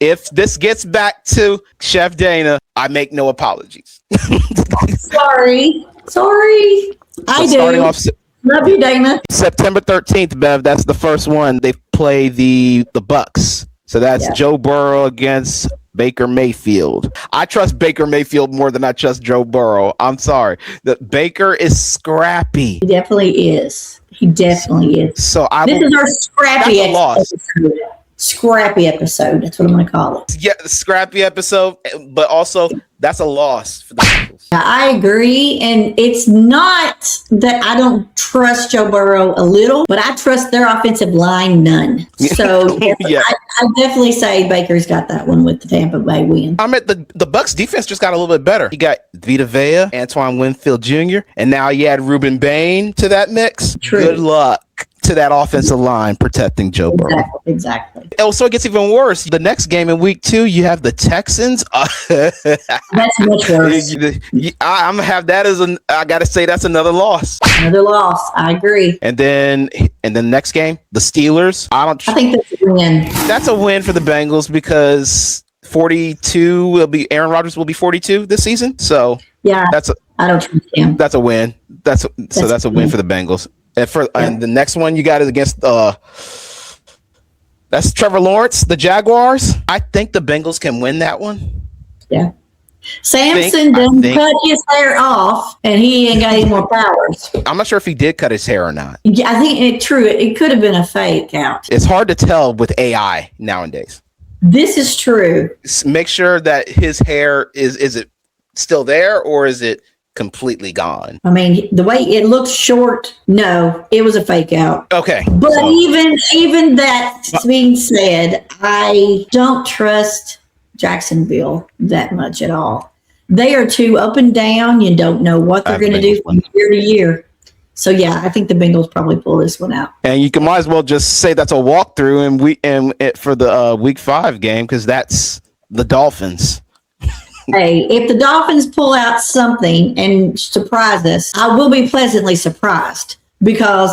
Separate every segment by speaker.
Speaker 1: if this gets back to Chef Dana, I make no apologies.
Speaker 2: Sorry. I do.
Speaker 1: Starting off
Speaker 2: Love you, Dana.
Speaker 1: September 13th, Bev. That's the first one. They play the Bucks. So that's Joe Burrow against Baker Mayfield. I trust Baker Mayfield more than I trust Joe Burrow. I'm sorry. The Baker is scrappy.
Speaker 2: He definitely is. So this is our scrappy episode. Scrappy episode. That's what I'm going to call it.
Speaker 1: Yeah, scrappy episode, but also that's a loss for the Bengals.
Speaker 2: I agree, and it's not that I don't trust Joe Burrow a little, but I trust their offensive line none. So I definitely say Baker's got that one with the Tampa Bay win.
Speaker 1: I mean, the Bucks defense just got a little bit better. You got Vita Vea, Antoine Winfield Jr., and now you add Ruben Bain to that mix.
Speaker 2: True.
Speaker 1: Good luck to that offensive line protecting Joe Burrow.
Speaker 2: Exactly.
Speaker 1: Oh, so it gets even worse. The next game in week 2, you have the Texans.
Speaker 2: That's much worse.
Speaker 1: I'm gonna have that as I gotta say that's another loss.
Speaker 2: Another loss. I agree.
Speaker 1: And then next game, the Steelers. I
Speaker 2: think that's a win.
Speaker 1: That's a win for the Bengals because 42 will be Aaron Rodgers will be 42 this season. So
Speaker 2: I don't trust him.
Speaker 1: That's a win. That's a win for the Bengals. And the next one you got is against that's Trevor Lawrence, the Jaguars. I think the Bengals can win that one.
Speaker 2: Yeah. Samson done cut his hair off, and he ain't got any more powers.
Speaker 1: I'm not sure if he did cut his hair or not.
Speaker 2: Yeah, I think it's true. It could have been a fake out.
Speaker 1: It's hard to tell with AI nowadays.
Speaker 2: This is true.
Speaker 1: Make sure that his hair is it still there or is it completely gone?
Speaker 2: I mean, the way it looks short, no, it was a fake out.
Speaker 1: Okay.
Speaker 2: But even that being said, I don't trust Jacksonville that much at all. They are too up and down. You don't know what they're going to do from year to year. So I think the Bengals probably pull this one out.
Speaker 1: And you might as well just say that's a walkthrough for the week 5 game because that's the Dolphins.
Speaker 2: Hey, if the Dolphins pull out something and surprise us, I will be pleasantly surprised because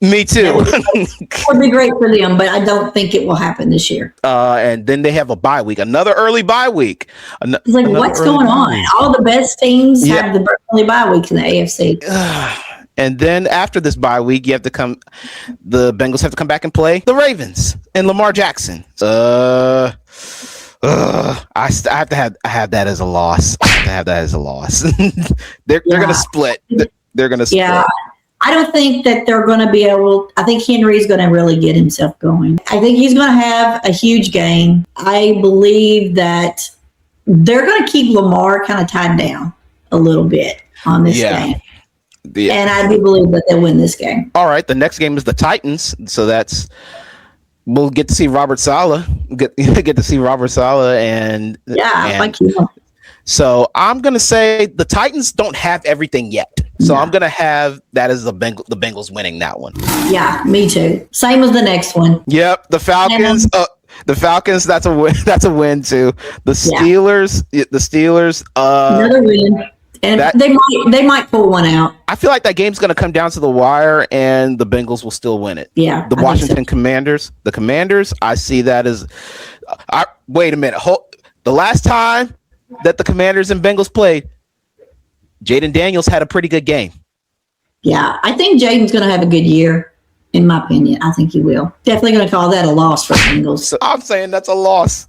Speaker 1: me too.
Speaker 2: It would be great for them, but I don't think it will happen this year.
Speaker 1: And then they have a bye week, another early bye week.
Speaker 2: It's like, what's going on? All the best teams have the early bye weeks in the AFC.
Speaker 1: And then after this bye week, the Bengals have to come back and play the Ravens and Lamar Jackson. I have that as a loss. They're gonna split. They're gonna split.
Speaker 2: Yeah. I don't think that they're going to be able. I think Henry's going to really get himself going. I think he's going to have a huge game. I believe that they're going to keep Lamar kind of tied down a little bit on this game. Yeah. And I do believe that they'll win this game.
Speaker 1: All right. The next game is the Titans. So we'll get to see Robert Saleh. Get to see Robert Saleh and
Speaker 2: like you.
Speaker 1: So I'm gonna say the Titans don't have everything yet. So I'm gonna have that as the Bengals winning that one.
Speaker 2: Yeah, me too. Same as the next one.
Speaker 1: Yep, the Falcons. The Falcons. That's a win. That's a win too. The Steelers.
Speaker 2: Another win. And they might pull one out.
Speaker 1: I feel like that game's going to come down to the wire, and the Bengals will still win it.
Speaker 2: Yeah,
Speaker 1: the Washington Commanders. The Commanders. I see that as. Wait a minute. The last time that the Commanders and Bengals played, Jaden Daniels had a pretty good game. Yeah,
Speaker 2: I think Jaden's going to have a good year. In my opinion, I think he will. Definitely going to call that a loss for the Bengals.
Speaker 1: So I'm saying that's a loss.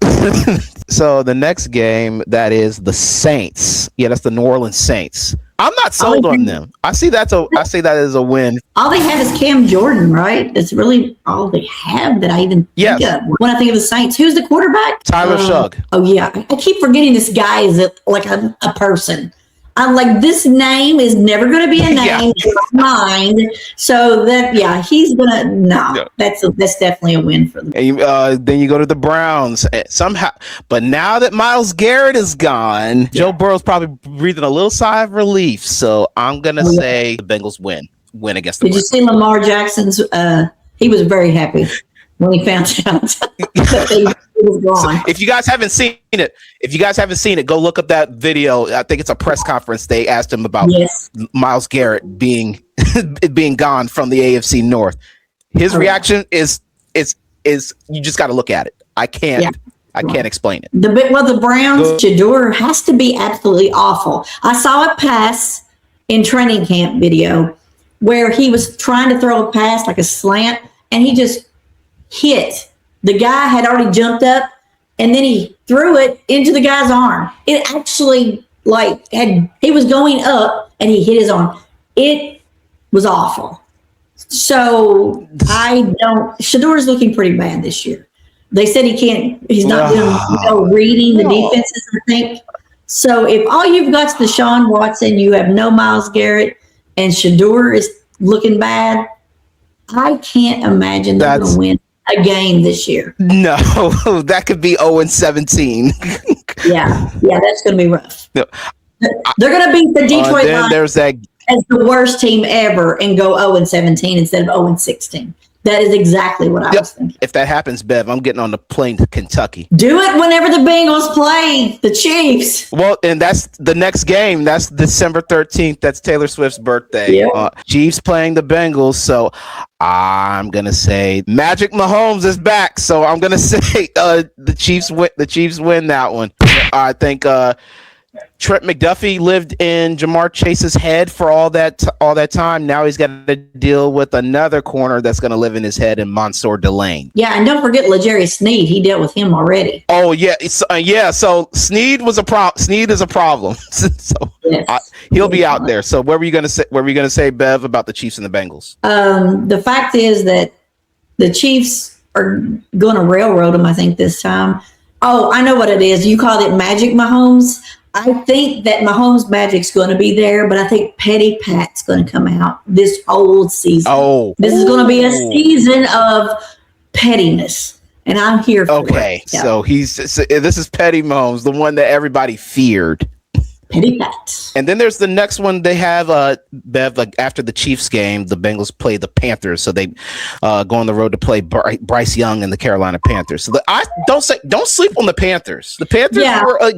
Speaker 1: So the next game, that is the Saints. Yeah, that's the New Orleans Saints. I'm not sold on them. I see that as a win.
Speaker 2: All they have is Cam Jordan, right? That's really all they have that I even think of. When I think of the Saints, who's the quarterback?
Speaker 1: Tyler Shugg.
Speaker 2: Oh, yeah. I keep forgetting this guy is like a person. I'm like, this name is never going to be a name in my mind. So he's going to, that's definitely a win for them.
Speaker 1: And then you go to the Browns somehow. But now that Myles Garrett is gone, Joe Burrow's probably breathing a little sigh of relief. So I'm going to say the Bengals win against the
Speaker 2: Did you see Lamar Jackson's, he was very happy when he found out that he was gone.
Speaker 1: So if you guys haven't seen it, go look up that video. I think it's a press conference. They asked him about Myles Garrett being gone from the AFC North. His reaction is you just got to look at it. I can't. I can't explain it.
Speaker 2: The Browns, Shador has to be absolutely awful. I saw a pass in training camp video where he was trying to throw a pass like a slant, and he just hit. The guy had already jumped up, and then he threw it into the guy's arm. It actually he was going up, and he hit his arm. It was awful. So Shador is looking pretty bad this year. They said he's not doing reading the defenses, I think. So if all you've got is Deshaun Watson, you have no Myles Garrett, and Shador is looking bad, I can't imagine they're going to win a game this year.
Speaker 1: No, that could be 0-17.
Speaker 2: Yeah, that's going to be rough. No. They're going to beat the Detroit Lions as the worst team ever and go 0-17 instead of 0-16. That is exactly what I was thinking.
Speaker 1: If that happens, Bev, I'm getting on the plane to Kentucky.
Speaker 2: Do it whenever the Bengals play the Chiefs.
Speaker 1: Well, and that's the next game. That's December 13th. That's Taylor Swift's birthday. Yep. Chiefs playing the Bengals. So I'm going to say Magic Mahomes is back. So I'm going to say the Chiefs win that one. I think Trent McDuffie lived in Jamar Chase's head for all that time. Now he's got to deal with another corner that's going to live in his head in Mansour Delane.
Speaker 2: Yeah, and don't forget L'Jarius Sneed. He dealt with him already.
Speaker 1: Oh yeah, So Sneed was a problem. Sneed is a problem. So yes. He'll be out there. So what were you going to say? What were you going to say, Bev, about the Chiefs and the Bengals?
Speaker 2: The fact is that the Chiefs are going to railroad them, I think, this time. Oh, I know what it is. You called it Magic Mahomes. I think that Mahomes' magic's going to be there, but I think Petty Pat's going to come out this whole season. Oh, this is going to be a season of pettiness, and I'm here for it.
Speaker 1: Okay, yeah. So this is Petty Mahomes, the one that everybody feared.
Speaker 2: Petty Pat.
Speaker 1: And then there's the next one. They have Bev, like after the Chiefs game, the Bengals play the Panthers, so they go on the road to play Bryce Young and the Carolina Panthers. So don't sleep on the Panthers. The Panthers were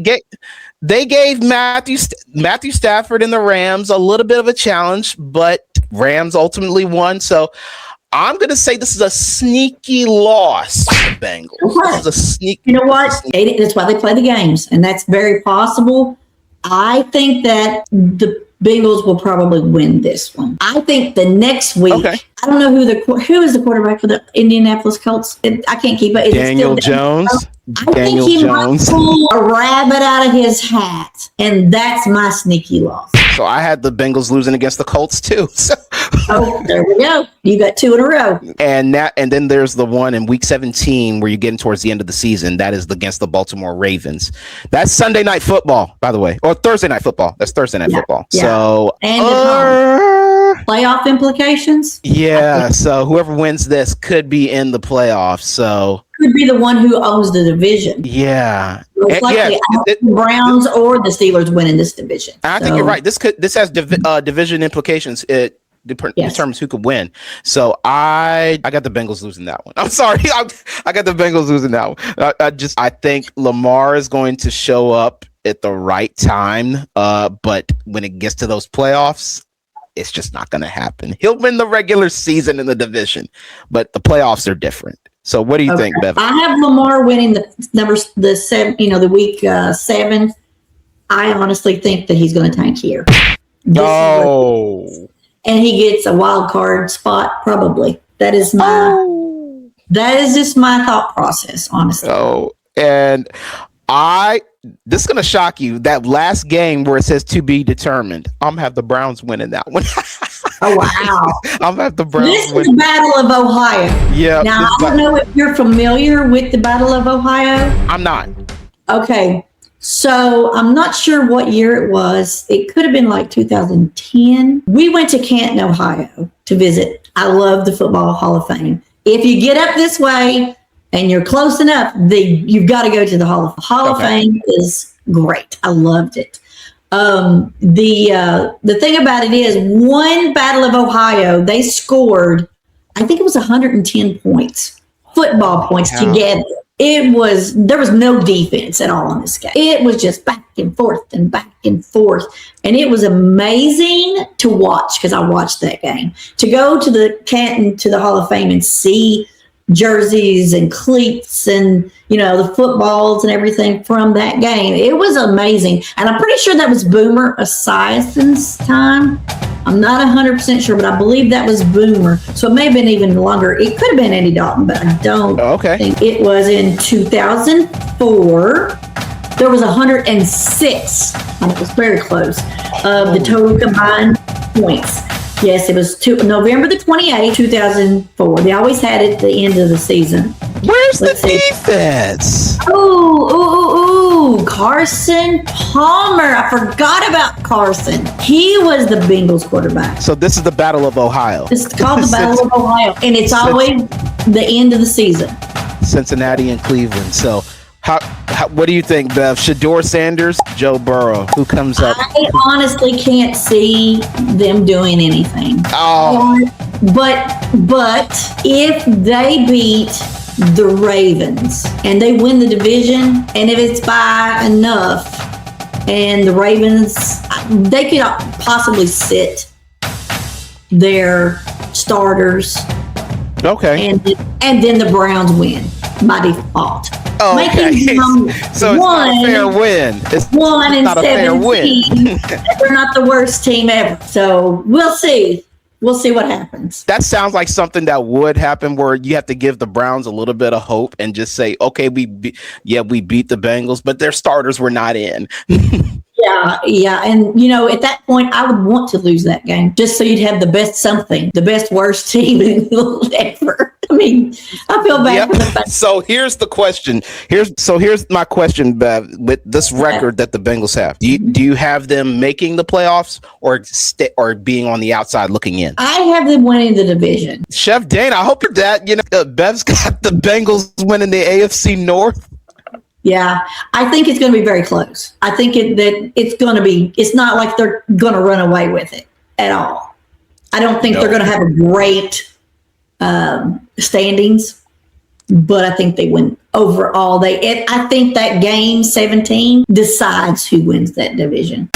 Speaker 1: they gave Matthew Stafford and the Rams a little bit of a challenge, but Rams ultimately won. So I'm going to say this is a sneaky loss for the Bengals. This is a sneaky.
Speaker 2: You know what? That's why they play the games, and that's very possible. I think that the Bengals will probably win this one. I think the next week, I don't know who is the quarterback for the Indianapolis Colts. I can't keep it.
Speaker 1: Daniel Jones.
Speaker 2: I think he might pull a rabbit out of his hat, and that's my sneaky loss.
Speaker 1: So I had the Bengals losing against the Colts too. So.
Speaker 2: Oh, there we go. You got two in a row.
Speaker 1: And then there's the one in week 17 where you're getting towards the end of the season. That is against the Baltimore Ravens. That's Sunday night football, by the way, or Thursday night football. That's Thursday night football. Yeah. So
Speaker 2: and playoff implications.
Speaker 1: Yeah. So whoever wins this could be in the playoffs. So
Speaker 2: could be the one who owns the division.
Speaker 1: Yeah.
Speaker 2: Most likely the Browns or the Steelers winning this division.
Speaker 1: I think you're right. This has division implications. It determines who could win. So I got the Bengals losing that one. I'm sorry. I got the Bengals losing that one. I think Lamar is going to show up at the right time. But when it gets to those playoffs, it's just not going to happen. He'll win the regular season in the division, but the playoffs are different. So what do you think, Bev?
Speaker 2: I have Lamar winning the week 7. I honestly think that he's going to tank here. And he gets a wild card spot probably. That is just my thought process, honestly.
Speaker 1: Oh, and this is going to shock you. That last game where it says to be determined, I'm going to have the Browns winning that one.
Speaker 2: Oh, wow.
Speaker 1: I'm going to have the Browns
Speaker 2: This is the Battle of Ohio.
Speaker 1: Yeah.
Speaker 2: Now, I don't know if you're familiar with the Battle of Ohio.
Speaker 1: I'm not.
Speaker 2: Okay. So I'm not sure what year it was. It could have been like 2010. We went to Canton, Ohio to visit. I love the Football Hall of Fame. If you get up this way and you're close enough, you've got to go to the Hall of Fame. Hall of Fame is great. I loved it. The thing about it is, one Battle of Ohio, they scored, I think it was 110 points, football points together. There was no defense at all in this game. It was just back and forth and back and forth. And it was amazing to watch because I watched that game. To go to the Canton, to the Hall of Fame and see jerseys and cleats and, the footballs and everything from that game. It was amazing. And I'm pretty sure that was Boomer Esiason's time. I'm not 100% sure, but I believe that was Boomer. So it may have been even longer. It could have been Andy Dalton, but I don't think it was. In 2004. There was 106. It was very close of the total combined points. Yes, it was November the 28th, 2004. They always had it at the end of the season.
Speaker 1: Where's the defense?
Speaker 2: Carson Palmer. I forgot about Carson. He was the Bengals quarterback.
Speaker 1: So this is the Battle of Ohio.
Speaker 2: It's called the Battle of Ohio, and it's always the end of the season.
Speaker 1: Cincinnati and Cleveland. So what do you think, Bev? Shedeur Sanders, Joe Burrow, who comes up?
Speaker 2: I honestly can't see them doing anything. But if they beat the Ravens and they win the division, and if it's by enough, and the Ravens, they could possibly sit their starters.
Speaker 1: Okay.
Speaker 2: And then the Browns win by default.
Speaker 1: Oh, okay. So it's not a fair win. It's
Speaker 2: 1 and
Speaker 1: not a fair win.
Speaker 2: They're not the worst team ever. So we'll see. We'll see what happens.
Speaker 1: That sounds like something that would happen, where you have to give the Browns a little bit of hope and just say, okay, we beat the Bengals, but their starters were not in.
Speaker 2: Yeah. And, at that point, I would want to lose that game just so you'd have the best worst team ever. I mean, I feel bad for the fact.
Speaker 1: So here's the question. Here's my question, Bev. With this record that the Bengals have, do you have them making the playoffs or being on the outside looking in?
Speaker 2: I have them winning the division.
Speaker 1: Chef Dane, I hope that Bev's got the Bengals winning the AFC North.
Speaker 2: Yeah, I think it's going to be very close. I think it's not like they're going to run away with it at all. I don't think they're going to have a great standings, but I think they win overall. I think that game 17 decides who wins that division.